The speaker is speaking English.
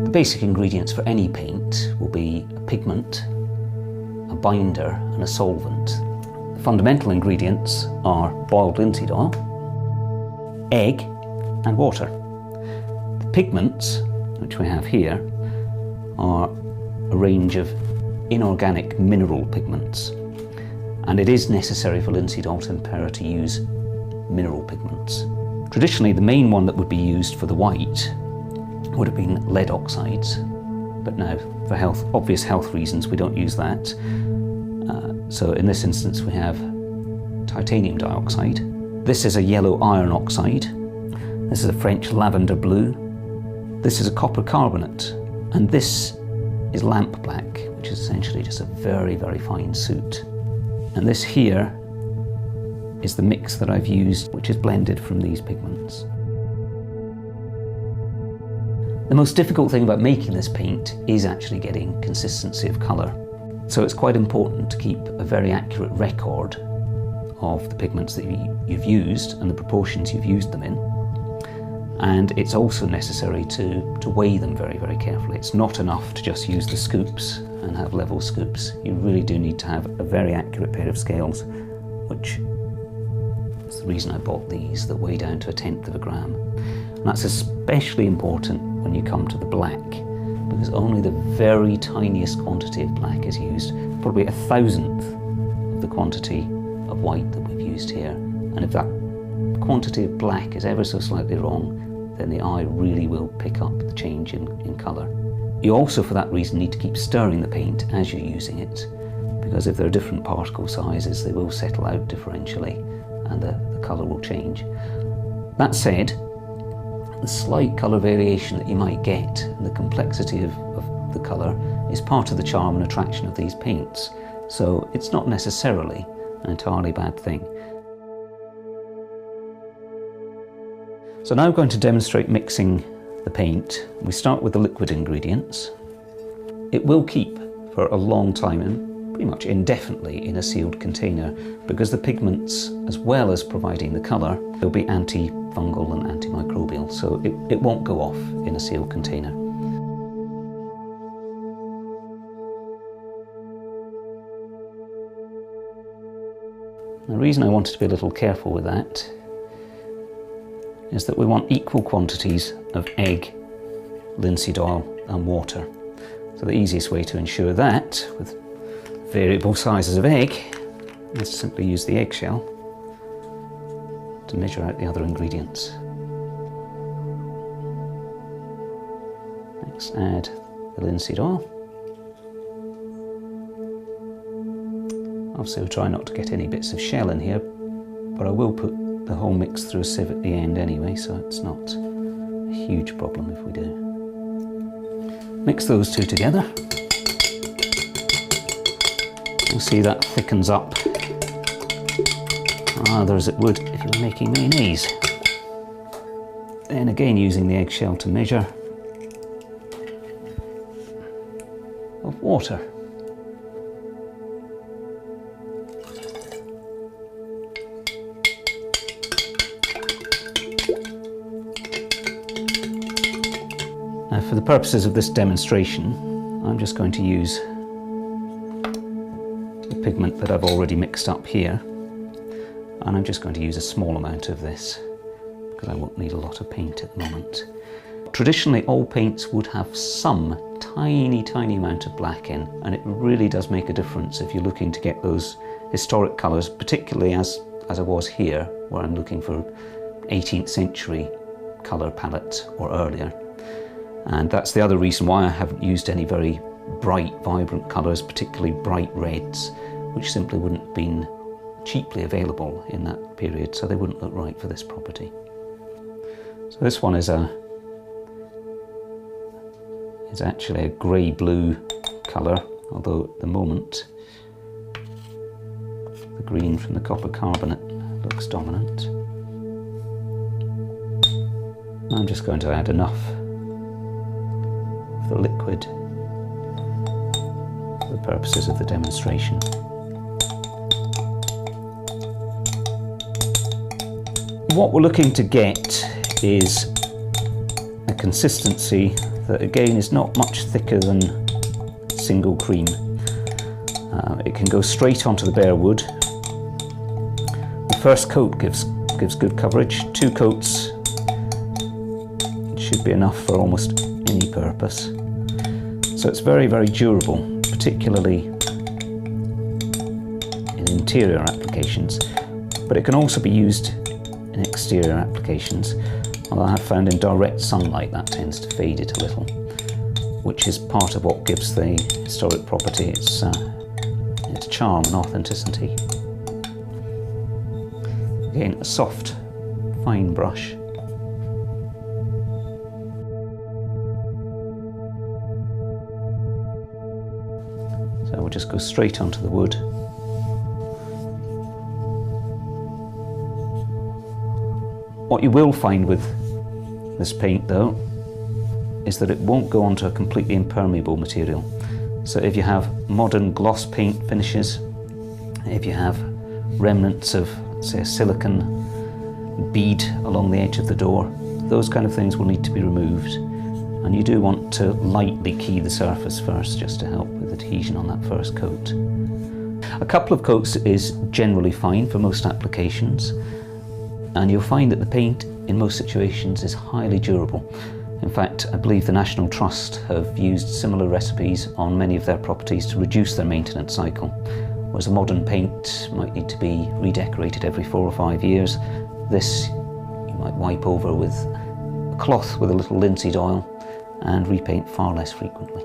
The basic ingredients for any paint will be a pigment, a binder and a solvent. The fundamental ingredients are boiled linseed oil, egg and water. The pigments, which we have here, are a range of inorganic mineral pigments, and it is necessary for linseed oil tempera to use mineral pigments. Traditionally, the main one that would be used for the white would have been lead oxides, but now for obvious health reasons we don't use that. So in this instance we have titanium dioxide. This is a yellow iron oxide. This is a French lavender blue. This is a copper carbonate, and this is lamp black, which is essentially just a very, very fine soot. And this here is the mix that I've used, which is blended from these pigments. The most difficult thing about making this paint is actually getting consistency of colour. So it's quite important to keep a very accurate record of the pigments that you've used and the proportions you've used them in. And it's also necessary to weigh them very, very carefully. It's not enough to just use the scoops and have level scoops. You really do need to have a very accurate pair of scales, which is the reason I bought these, that weigh down to 1/10 of a gram. And that's especially important when you come to the black, because only the very tiniest quantity of black is used, probably 1/1000th of the quantity of white that we've used here. And if that quantity of black is ever so slightly wrong, then the eye really will pick up the change in colour. You also, for that reason, need to keep stirring the paint as you're using it, because if there are different particle sizes, they will settle out differentially and the colour will change. That said, the slight colour variation that you might get and the complexity of the colour is part of the charm and attraction of these paints, so it's not necessarily an entirely bad thing. So now I'm going to demonstrate mixing the paint. We start with the liquid ingredients. It will keep for a long time and pretty much indefinitely in a sealed container, because the pigments, as well as providing the colour, will be antifungal and antimicrobial, so it won't go off in a sealed container. The reason I wanted to be a little careful with that is that we want equal quantities of egg, linseed oil and water. So the easiest way to ensure that, with variable sizes of egg, is to simply use the eggshell to measure out the other ingredients. Next, add the linseed oil. Obviously we'll try not to get any bits of shell in here, but I will put the whole mix through a sieve at the end anyway, so it's not a huge problem if we do. Mix those two together. You'll see that thickens up rather as it would if you were making mayonnaise. Then again, using the eggshell to measure of water. Now, for the purposes of this demonstration, I'm just going to use the pigment that I've already mixed up here, and I'm just going to use a small amount of this because I won't need a lot of paint at the moment. Traditionally, all paints would have some tiny amount of black in, and it really does make a difference if you're looking to get those historic colours, particularly as I was here, where I'm looking for 18th century colour palette or earlier. And that's the other reason why I haven't used any very bright, vibrant colours, particularly bright reds, which simply wouldn't have been cheaply available in that period, so they wouldn't look right for this property. So this one is actually a grey-blue colour, although at the moment the green from the copper carbonate looks dominant. I'm just going to add enough of the liquid the purposes of the demonstration. What we're looking to get is a consistency that again is not much thicker than single cream. It can go straight onto the bare wood. The first coat gives good coverage. 2 coats should be enough for almost any purpose. So it's very, very durable, particularly in interior applications, but it can also be used in exterior applications. Although I have found in direct sunlight that tends to fade it a little, which is part of what gives the historic property its charm and authenticity. Again, a soft, fine brush. So we'll just go straight onto the wood. What you will find with this paint though is that it won't go onto a completely impermeable material. So if you have modern gloss paint finishes, if you have remnants of, say, a silicone bead along the edge of the door, those kind of things will need to be removed. And you do want to lightly key the surface first, just to help with adhesion on that first coat. A couple of coats is generally fine for most applications, and you'll find that the paint in most situations is highly durable. In fact, I believe the National Trust have used similar recipes on many of their properties to reduce their maintenance cycle. Whereas a modern paint might need to be redecorated every 4 or 5 years, this you might wipe over with a cloth with a little linseed oil and repaint far less frequently.